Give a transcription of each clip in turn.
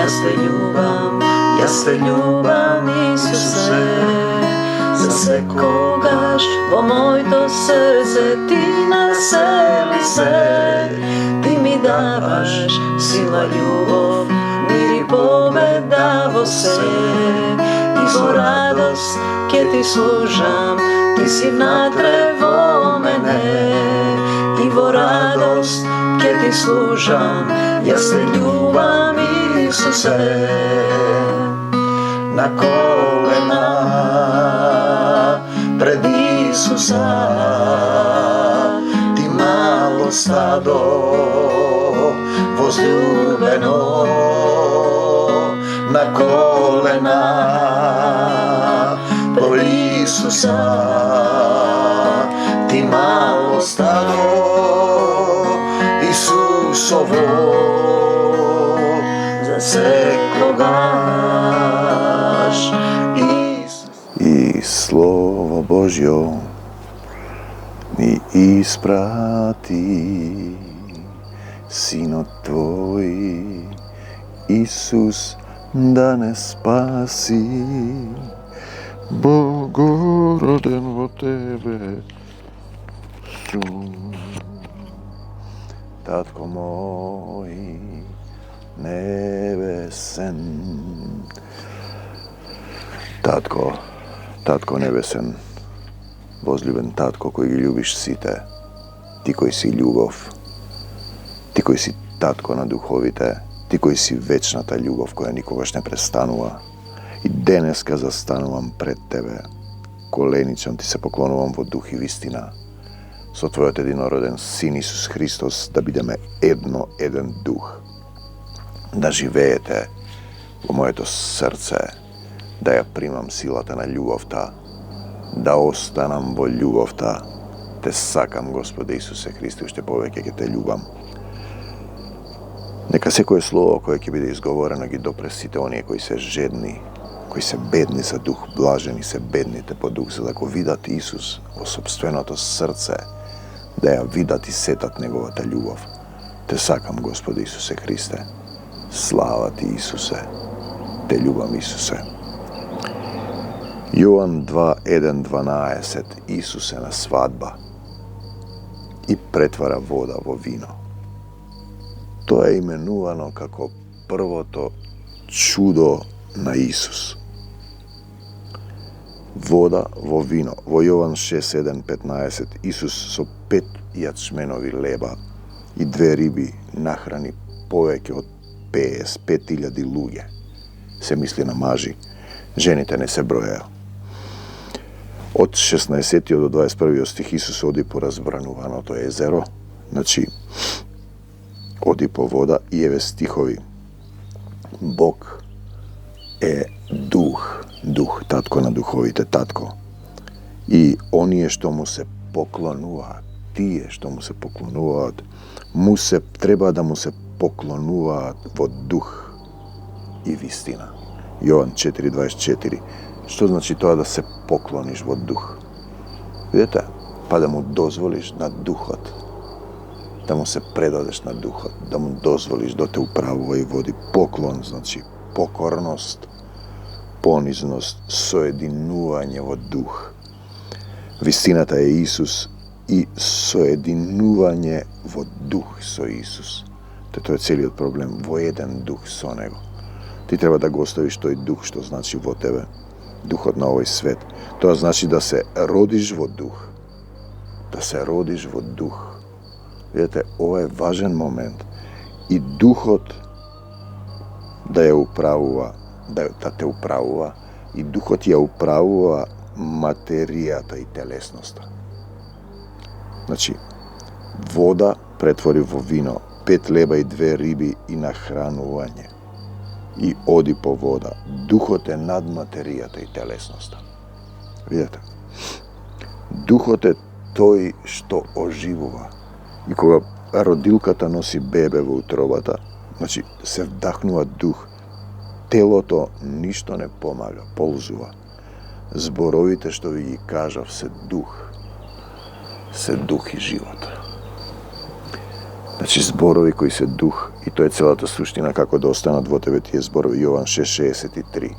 Јас те љубам, Исусе, за секогаш во моето срце ти насели се. Ти ми даваш сила, љубов, мир и победа во се. И во радост ке ти служам, ти си внатре во мене. И во радост ке ти служам, јас те љубам, Исусе. На колена пред Исуса, ти мало стадо возлюбено. На колена по Исуса, ти мало стадо Исусово, за секогаш. И Слово Божјо ми испрати, Синот Твој, Исус, да не спаси. Богороден во Тебе сум. Татко мој небесен, Татко небесен, возлюбен Татко кој ги љубиш сите, ти кој си љубов, ти кој си Татко на духовите, ти кој си вечната љубов која никогаш не престанува. И денеска застанувам пред Тебе, коленицом ти се поклонувам во дух и вистина, со Твојот единороден Син Исус Христос, да бидеме еден дух, да живеете во моето срце, да ја примам силата на љубовта, да останам во љубовта. Те сакам, Господе Исусе Христе, уште повеќе ќе те љубам. Нека секое слово кое ќе биде изговорено ги допре сите оние кои се жедни, кои се бедни за дух, блажени се бедните по дух, за да го видат Исус во собственото срце, да ја видат и сетат Неговата љубов. Те сакам, Господи Исусе Христе. Слава Ти, Исусе. Те љубам, Исусе. Јован 2:1-12. Исус е на свадба и претвара вода во вино. Тоа е именувано како првото чудо на Исус. Вода во вино. Во Јован 6:7-15 Исус со 5 јачменови леба и 2 риби нахрани повеќе од 5.000 луѓе. Се мисли на мажи, жените не се броеа. Од 16 до 21 стих Исус оди по разбрануваното езеро, значи оди по вода и еве стихови. Бог е дух, Татко на духовите, Татко. И оние што му се поклонуваат, тие што му се поклонуваат, треба да му се поклонуваат во дух и вистина. Јован 4:24. Што значи тоа да се поклониш во дух? Видете, па да му дозволиш на духот, да му се предадеш на духот, да му дозволиш да те управува и води. Поклон значи покорност, понизност, соединување во дух. Вистината е Исус и соединување во дух со Исус. Тоа е целиот проблем, во еден дух со Него. Ти треба да го оставиш тој дух што значи во тебе, духот на овој свет. Тоа значи да се родиш во дух. Да се родиш во дух. Видете, ова е важен момент. И духот да ја управува, да те управува, и духот ја управува материјата и телесноста. Значи, вода претвори во вино, 5 леба и 2 риби и нахранување. И оди по вода. Духот е над материјата и телесноста. Видете? Духот е тој што оживува. И кога родилката носи бебе во утробата, значи се вдахнува дух, телото ништо не помага, ползува. Зборовите што ви ги кажав се дух и живот. Значи зборови кои се дух, и тоа е целата суштина како да останат во тебе тие зборови, Јован 6:63.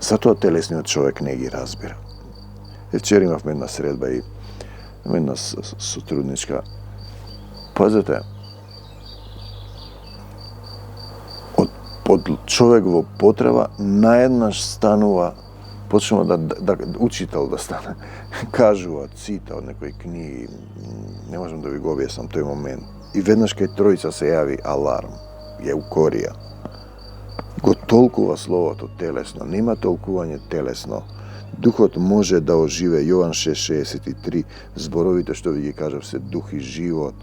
Затоа телесниот човек не ги разбира. Вчера имавме една средба и една сотрудничка. Пазете, од човек во потреба наеднаш станува, почнува да учител да стане. Кажува, цита од некои книги, не можам да ви го објаснам тој момент. И веднаш кај тројца се јави аларм, еукорија. Го толкува словото телесно, нема толкување телесно. Духот може да оживе, Јован 6:63, зборовите што ви ги кажав се дух и живот.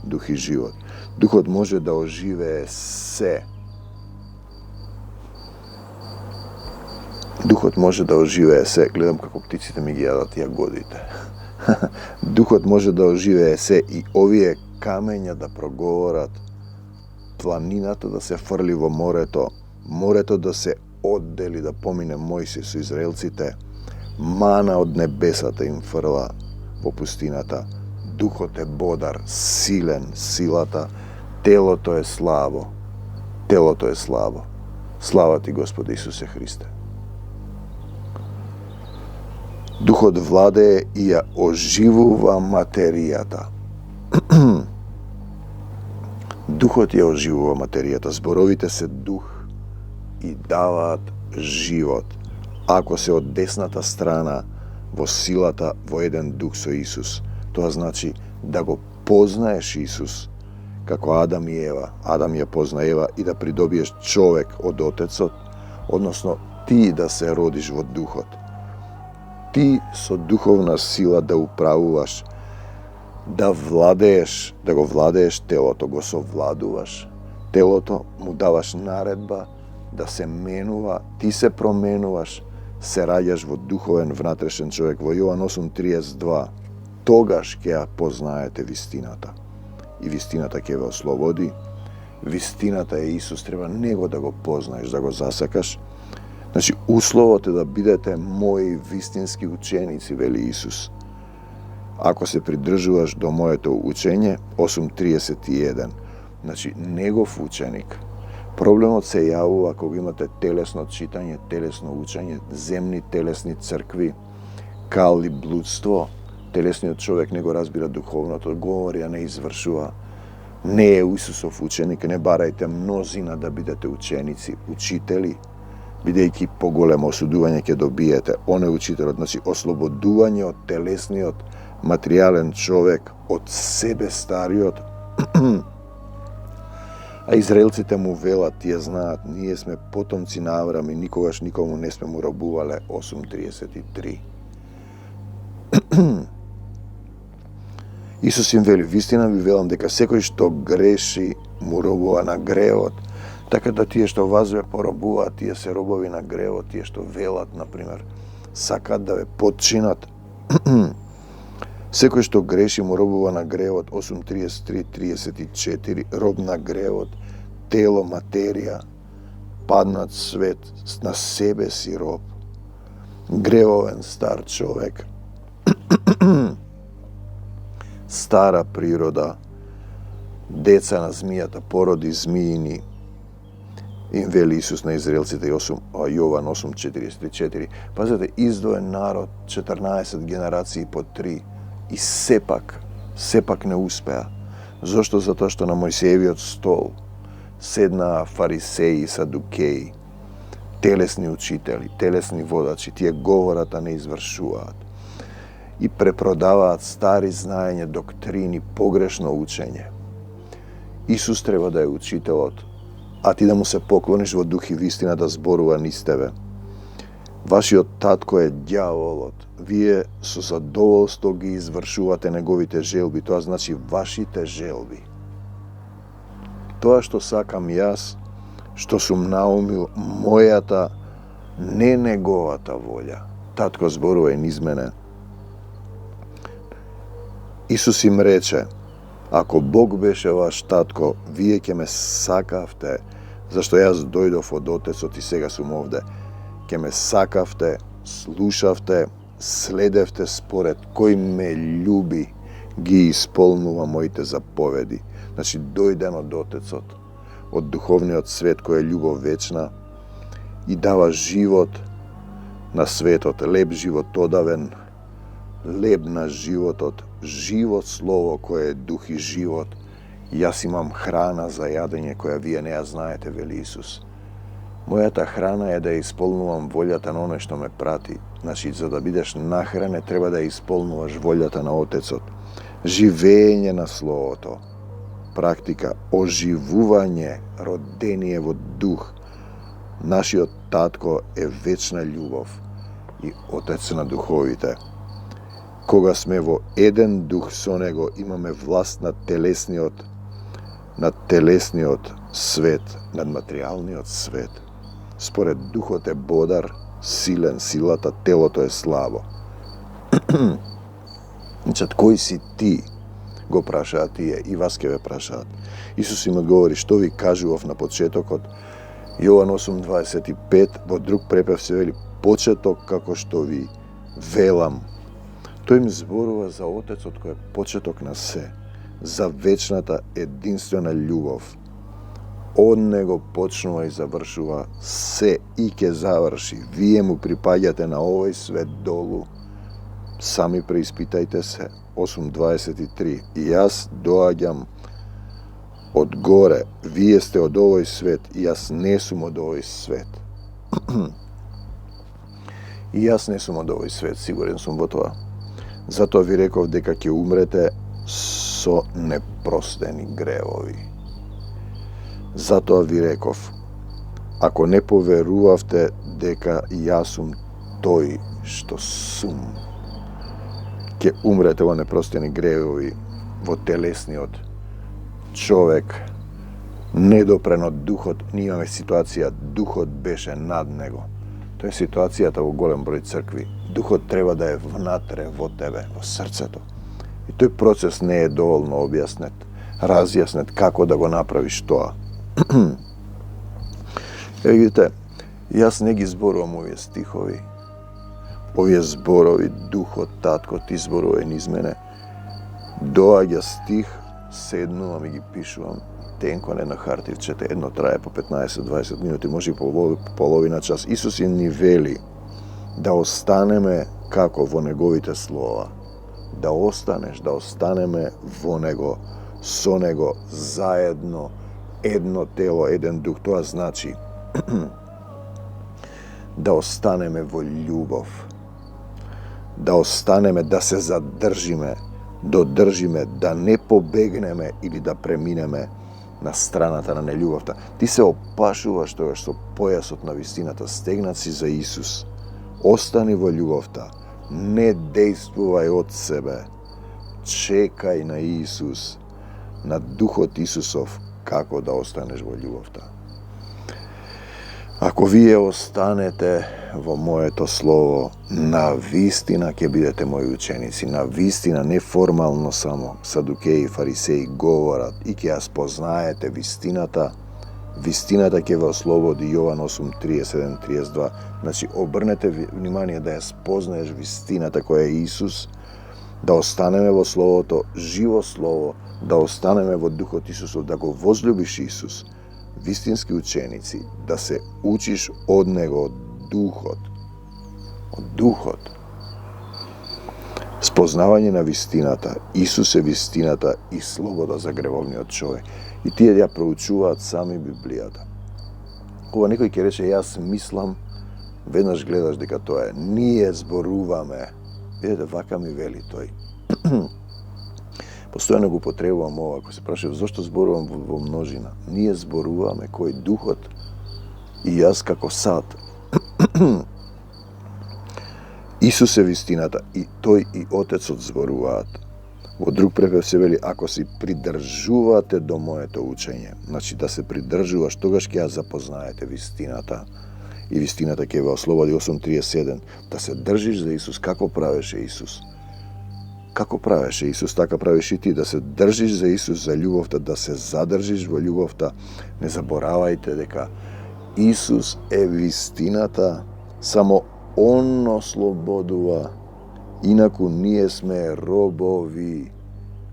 Дух и живот. Духот може да оживее се. Духот може да оживее се. Гледам како птиците ми ги јадат јагодите. Духот може да оживее се и овие камења да проговорат, планината да се фрли во морето, морето да се оддели, да помине Мојсей со израелците, мана од небесата им фрла во пустината, духот е бодар, силен, силата, телото е слабо. Телото е слабо. Слава ти, Господи Исусе Христе. Духот владее и ја оживува материјата. Духот ја оживува материјата. Зборовите се дух и даваат живот. Ако се од десната страна во силата во еден дух со Исус, тоа значи да го познаеш Исус како Адам и Ева. Адам ја позна Ева и да придобиеш човек од Отецот, односно ти да се родиш во духот. Ти со духовна сила да управуваш, да владееш, да го владееш телото, го совладуваш. Телото му даваш наредба да се менува, ти се променуваш, се раѓаш во духовен внатрешен човек. Во Јован 8:32, тогаш ќе ја познаете вистината. И вистината ќе ве ослободи. Вистината е Исус, треба него да го познаеш, да го засакаш. Значи, условот е да бидете мои вистински ученици, вели Исус. Ако се придржуваш до моето учење, 8:31. Значи, негов ученик. Проблемот се јавува кога имате телесно читање, телесно учење, земни телесни цркви, кал и блудство. Телесниот човек не го разбира духовното, говори, а не извршува. Не е Исусов ученик, не барајте мнозина да бидете ученици, учители, бидејќи поголемо осудување ќе добиете. Он е учителот, значи ослободување од телесниот материјален човек, од себе стариот. А израелците му велат, тие знаат, ние сме потомци на Аврам и никогаш никому не сме му робувале, 8:33. Исус им вели, вистина ви велам дека секој што греши му робува на гревот, така да тие што вас ве поробуваат, тие се робови на гревот, тие што велат, например, сакат да ве подчинат. Секој што греши му робува на гревот, 8:33-34, роб на гревот, тело, материја, паднат свет, на себе си роб, гревовен стар човек, стара природа, деца на змијата, породи змиини, им вели Исус на израелците, Јован 8:44. Пазете, издвоен народ, 14 генерации по 3, и сепак не успеа. Зошто? Затоа што на Мојсеевиот стол седнаа фарисеи и садукеи, телесни учители, телесни водачи, тие говорат, а не извршуваат. И препродаваат стари знаење, доктрини, погрешно учење. Исус треба да е учителот, а ти да му се поклониш во дух и вистина да зборува низ тебе. Вашиот татко е ѓаволот. Вие со задоволство ги извршувате неговите желби, тоа значи вашите желби. Тоа што сакам јас, што сум наумил, мојата, не неговата волја. Татко зборува и низ мене. Исус им рече, ако Бог беше ваш татко, вие ќе ме сакавте, зашто јас дојдов од Отецот и сега сум овде. Ќе ме сакавте, слушавте, следевте според кој ме љуби, ги исполнува моите заповеди. Значи, дојден од Отецот, од духовниот свет кој е љубов вечна и дава живот на светот, леп живот одавен, леп на животот, живо слово кое е дух и живот. Јас имам храна за јадење која вие не ја знаете, вели Исус. Мојата храна е да ја исполнувам волјата на оној што ме прати. Значи, за да бидеш нахранен, треба да ја исполнуваш волјата на Отецот. Живење на Словото, практика, оживување, родение во дух. Нашиот татко е вечна љубов и Отец на духовите. Кога сме во еден дух со Него, имаме власт над телесниот свет, над материјалниот свет. Според духот е бодар, силен, силата, телото е слабо. Значи, кој си ти? Го прашаат тие и вас ке ве прашаат. Исус им одговори, што ви кажував на почетокот, Јован 8:25, во друг препев се вели, почеток како што ви велам. Тој им зборува за Отецот кој е почеток на се, за вечната единствена љубов. Од Него почнува и завршува се и ќе заврши. Вие му припаѓате на овој свет долу. Сами преиспитајте се. 8:23. И јас доаѓам од горе, вие сте од овој свет, и јас не сум од овој свет. И јас не сум од овој свет, сигурен сум во тоа. Затоа ви реков дека ќе умрете со непростени гревови. Затоа ви реков, ако не поверувавте дека јас сум тој што сум, ќе умрете во непростени гревови, во телесниот човек, недопрен од духот. Ние имаме ситуација, духот беше над него. Тоа е ситуацијата во голем број цркви. Духот треба да е внатре во тебе, во срцето. И тој процес не е доволно објаснет, разјаснет како да го направиш тоа. Видите, јас не ги зборувам овие стихови. Овие зборови, духот, таткот изборува низ мене. Доаѓа стих, седнувам и ги пишувам. Тенко на едно хартивчете, едно трае по 15-20 минути, може и половина час. Исус им ни вели да останеме како во Неговите слова. Да останеш, да останеме во Него, со Него, заедно, едно тело, еден дух. Тоа значи да останеме во љубов. Да останеме, да се задржиме, додржиме, да не побегнеме или да преминеме на страната на нељубовта. Ти се опашуваш тогаш со појасот на вистината, стегнат си за Исус. Остани во љубовта, не дејствувај од себе. Чекај на Исус, на Духот Исусов, како да останеш во љубовта. Ако вие останете во моето слово, на вистина ќе бидете мои ученици. На вистина, не формално само. Садукеи и фарисеи говорат и ќе ја спознаете вистината. Вистината ќе ве ослободи. Јован 8:37-32. Значи, обрнете внимание да ја спознаеш вистината која е Исус, да останеме во Словото, живо Слово, да останеме во Духот Исусов, да го возлюбиш Исус. Вистински ученици, да се учиш од Него, од Духот. Од Духот. Спознавање на вистината. Исус е вистината и слобода за гревовниот човек. И тие ја проучуваат сами Библијата. Кога некој ќе рече, јас мислам, веднаш гледаш дека тоа е. Ние зборуваме. Видете, вака ми вели тој. Постојано го потребувам ова, ако се прашав зошто зборувам во множина. Ние зборуваме кој Духот и јас како сад. Исус е вистината и тој и Отецот зборуваат. Во друг препев се вели, ако се придржувате до моето учење, значи да се придржуваш, тогаш ќе ја запознаете вистината и вистината ќе ве ослободи. 8:37. Да се држиш за Исус, како правеше Исус. Како правеше Исус, така правиш и ти. Да се држиш за Исус, за љубовта, да се задржиш во љубовта. Не заборавајте дека Исус е вистината, само Он ослободува, инаку ние сме робови.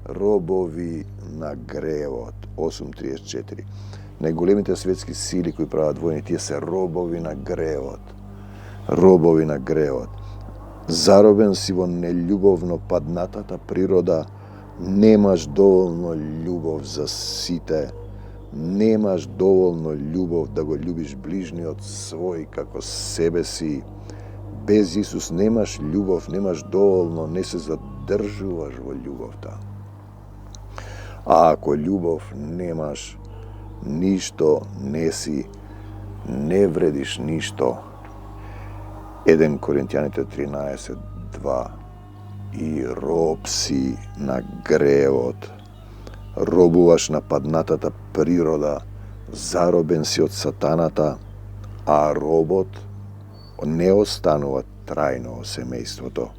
робови на гревот. 8.34. Најголемите светски сили кои прават војни, тие се робови на гревот. Робови на гревот. Заробен си во нељубовно паднатата природа, немаш доволно љубов за сите, немаш доволно љубов да го љубиш ближниот свој како себе си. Без Исус немаш љубов, немаш доволно, не се задржуваш во љубовта. А ако љубов немаш, ништо не си, не вредиш ништо. 1 Коринтијаните 13.2. И роб си на гревот. Робуваш на паднатата природа, заробен си од сатаната, а робот не останува трајно во семејството.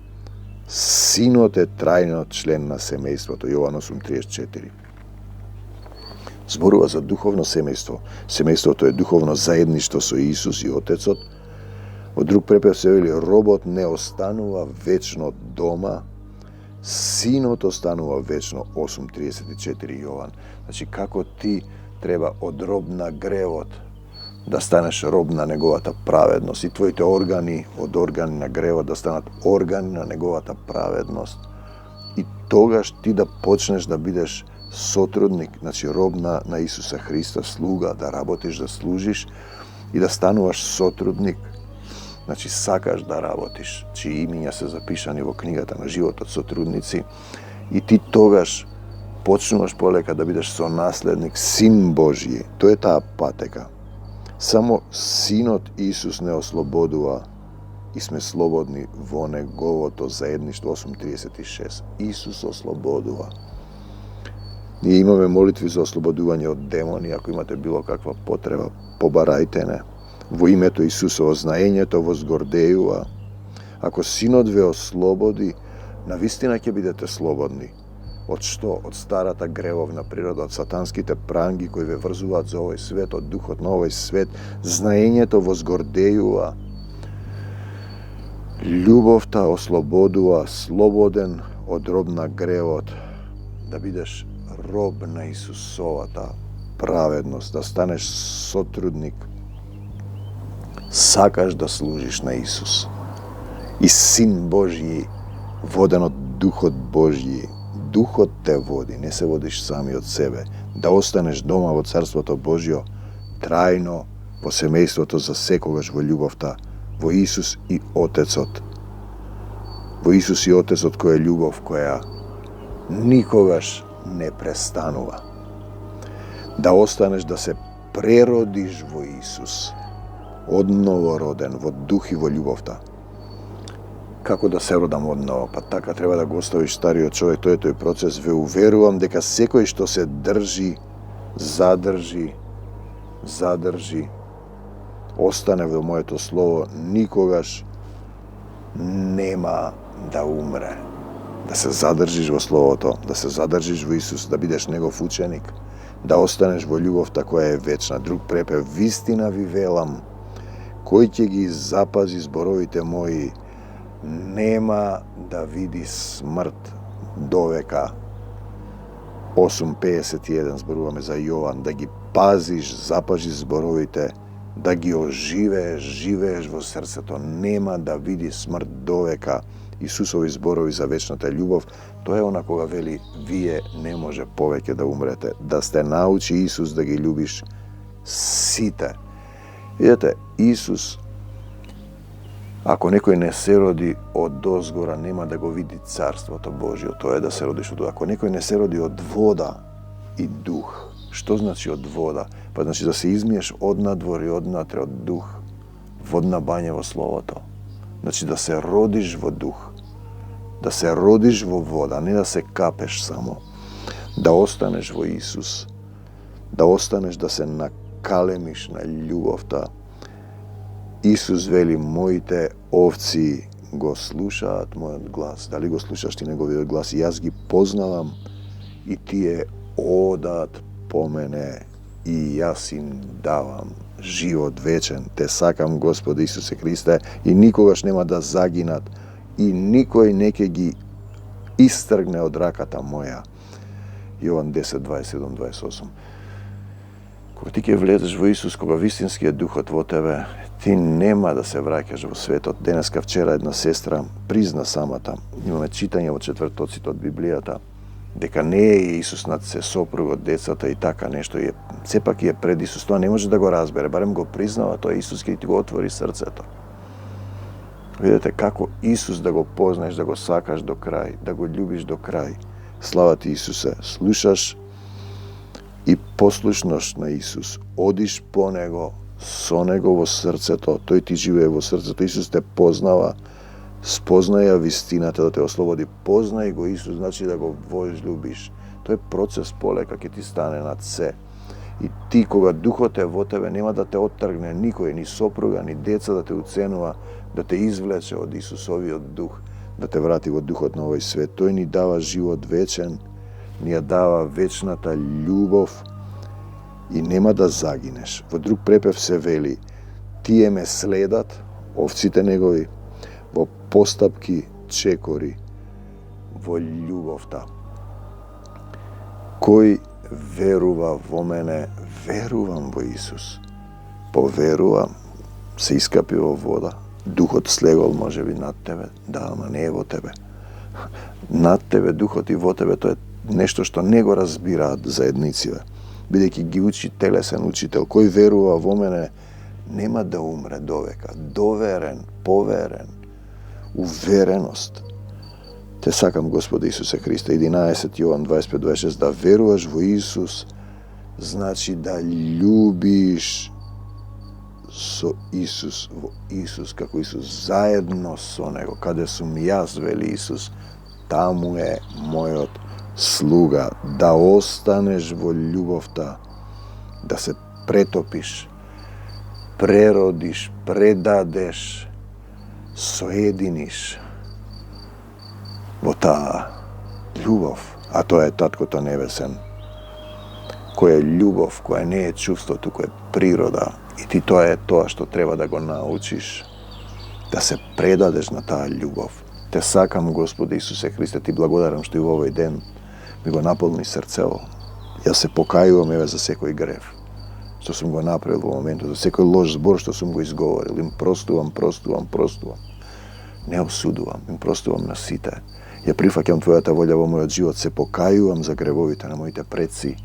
Синот е трајно член на семејството. Јован 8.34. Зборува за духовно семејство. Семејството е духовно заедништво со Исус и Отецот. Во друг препев се вели, робот не останува вечно дома, синот останува вечно. 8.34 Јован. Значи, како ти треба од роб на гревот да станеш роб на неговата праведност и твоите органи од органи на гревот да станат органи на неговата праведност. И тогаш ти да почнеш да бидеш сотрудник, значи роб на Исуса Христа, слуга, да работиш, да служиш и да стануваш сотрудник. Значи сакаш да работиш, чии имиња се запишани во книгата на животот сотрудници и ти тогаш почнуваш полека да бидеш сонаследник, син Божји. Тоа е таа патека. Само Синот Исус не ослободува и сме слободни во неговото заедништво. 8.36. Исус ослободува. Ние имаме молитви за ослободување од демони. Ако имате било каква потреба, побарајте не. Во името Исусово знаењето возгордејува. Ако Синот ве ослободи, навистина ќе бидете слободни. Од што? Од старата гревовна природа, од сатанските пранги кои ве врзуваат за овој свет, од духот на овој свет. Знаењето возгордејува. Љубовта ослободува, слободен од роб на гревот, да бидеш роб на Исусовата праведност, да станеш сотрудник. Сакаш да служиш на Исус. И Син Божји, воден од Духот Божји, Духот те води, не се водиш сами од себе, да останеш дома во Царството Божјо, трајно во семејството за секогаш во љубовта, во Исус и Отецот. Во Исус и Отецот која е љубов, која никогаш не престанува. Да останеш да се преродиш во Исус, одново роден во дух и во љубовта. Како да се родам одново? Па така треба да го оставиш стариот човек, тој е тој процес. Ве уверувам дека секој што се држи, задржи, остане во моето слово, никогаш нема да умре. Да се задржиш во словото, да се задржиш во Исус, да бидеш негов ученик, да останеш во љубовта која е вечна. Друг препев, вистина ви велам, кој ќе ги запази зборовите мои, нема да види смрт довека. 8.51 зборуваме за Јован, да ги пазиш, запазиш зборовите, да ги живееш во срцето, нема да види смрт довека. Исусови зборови за вечната љубов, тоа е она кога вели, вие не може повеќе да умрете, да сте научи Исус да ги љубиш сите. Видете, Исус, ако некој не се роди од дозгора, нема да го види Царството Божјо. Тоа е да се родиш од вода. Ако некој не се роди од вода и дух, што значи од вода? Па значи да се измиеш од надвор и од натре од дух, водна бања во Словото. Значи да се родиш во дух, да се родиш во вода, не да се капеш само. Да останеш во Исус, да останеш да се накалемиш на љубовта. Исус вели, моите овци го слушаат мојот глас. Дали го слушаш ти неговиот глас? Јас ги познавам и тие одат по мене и јас им давам живот вечен. Те сакам, Господи Исусе Христе, и никогаш нема да загинат и никој не ќе ги истргне од раката моја. Jovan 10, 27, 28. Кога ти ќе влезеш во Исус, кога вистинскиот духот во тебе, ти нема да се враќаш во светот. Денеска вчера една сестра призна самата, имаме читање во четвртоците од Библијата, дека не е Исус над се сопругот, децата и така нешто, сепак е пред Исус. Тоа не може да го разбере, барем го признава, тоа Исус ќе ти го отвори срцето. Видете како Исус да го познаеш, да го сакаш до крај, да го љубиш до крај. Слава ти, Исусе, слушаш и послушнош на Исус, одиш по Него, со Него во срцето, Тој ти живее во срцето, Исус те познава, спознаја вистината да те ослободи, познај го Исус, значи да го возлюбиш. Тој процес полека ќе ти стане над се. И ти, кога духот е во тебе, нема да те оттргне никој, ни сопруга, ни деца да те уценува, да те извлече од Исусовиот дух, да те врати во духот на овој свет. Тој ни дава живот вечен, ни ја дава вечната љубов и нема да загинеш. Во друг препев се вели: тие ме следат, овците негови, во постапки чекори, во љубовта. Кој верува во мене, верувам во Исус. Поверувам, се искапи во вода, духот слегол можеби над тебе, да, ама не е во тебе. Над тебе духот и во тебе, тоа е нешто што не го разбираат заедниците, бидејќи ги учи телесен учител. Кој верува во мене, нема да умре довека. Доверен, поверен, увереност. Те сакам, Господи Исусе Христе. 11 Јован 25-26, да веруваш во Исус, значи да љубиш со Исус, во Исус, како Исус, заедно со Него. Каде сум јас, вели Исус, таму е мојот слуга. Да останеш во љубовта, да се претопиш, преродиш, предадеш, соединиш во таа љубов, а тоа е Таткото Небесен, која е љубов, која не е чувство, туку е природа. И ти тоа е тоа што треба да го научиш, да се предадеш на таа љубов. Те сакам, Господи Исусе Христе, ти благодарам што и во овој ден ми го наполни срцево. Јас се покајувам еве за секој грев што сум го направил во моментот, за секој лош збор што сум го изговорил. Им простувам. Не осудувам, им простувам на сите. Ја прифаќам Твојата волја во мојот живот, се покајувам за гревовите на моите предци.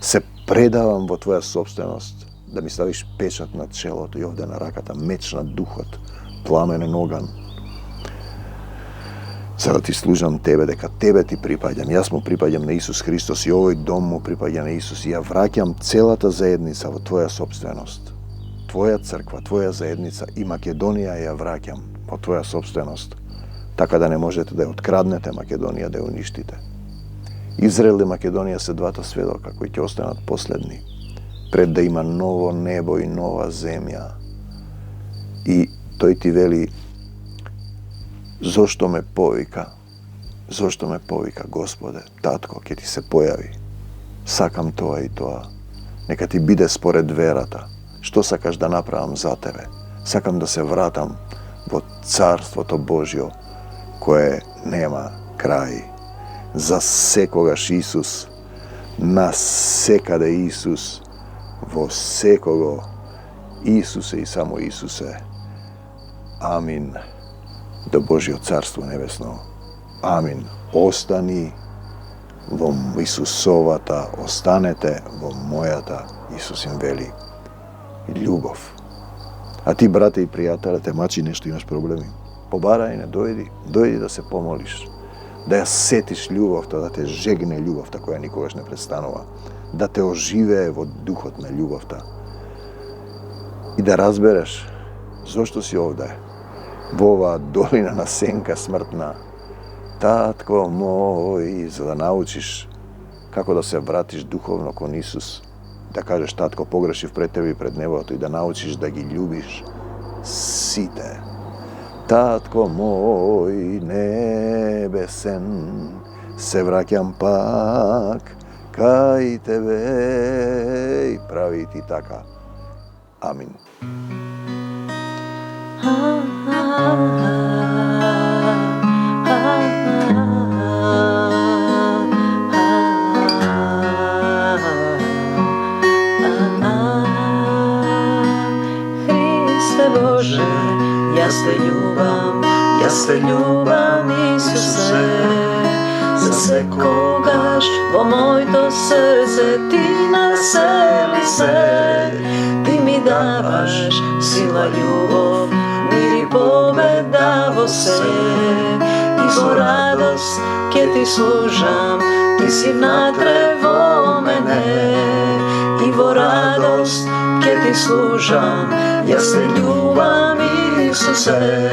Се предавам во Твоја собственост, да ми ставиш печат на челото и овде на раката, меч на духот, пламенен оган. За да ти служам Тебе, дека Тебе ти припаѓам. Јас му припаѓам на Исус Христос и овој дом му припаѓа на Исус. И ја враќам целата заедница во Твоја собственост. Твоја црква, Твоја заедница и Македонија ја враќам во Твоја собственост. Така да не можете да ја откраднете Македонија, да ја уништите. Израел и Македонија се двата сведока кои ќе останат последни, пред да има ново небо и нова земја. И тој ти вели: зошто ме повика? Зошто ме повика, Господе, Татко, ќе ти се појави. Сакам тоа и тоа. Нека ти биде според верата. Што сакаш да направам за тебе? Сакам да се вратам во Царството Божјо, кое нема крај. За секогаш Исус, на секаде Исус, во секого Исусе и само Исусе. Амин. До Божјо Царство Небесно. Амин. Остани во Исусовата, останете во мојата, Исус им вели, љубов. А ти, брате и пријателе, те мачи нешто, имаш проблеми, побарај, не дојди да се помолиш, да ја сетиш љубовта, да те жегне љубовта која никогаш не престанува, да те оживее во духот на љубовта и да разбереш зошто си овде, во оваа долина на сенка смртна. Татко мој, за да научиш како да се вратиш духовно кон Исус, да кажеш: Татко, погрешив пред тебе и пред небото, и да научиш да ги љубиш сите. Татко мој небесен, се враќам пак кај тебе и прави ти така. Амин. Jeste ljubav, Isuse, za sekogaš, vo moj to srce, ti naseli se, ti mi davaš sila, ljubov, mir i pobeda vo se, i vo radost, kje ti služam, ti si natrevo mene, i vo radost, kje ti služam, jeste ljubav, Isuse.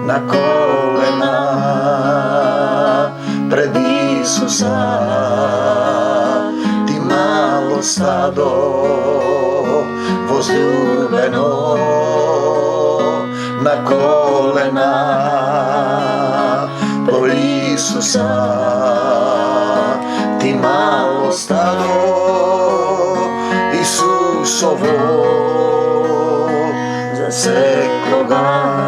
Na kolena pred Isusa, ti malo stado возлюбено. Na kolena pred Isusa, ti malo stado Isusovo, za sekoga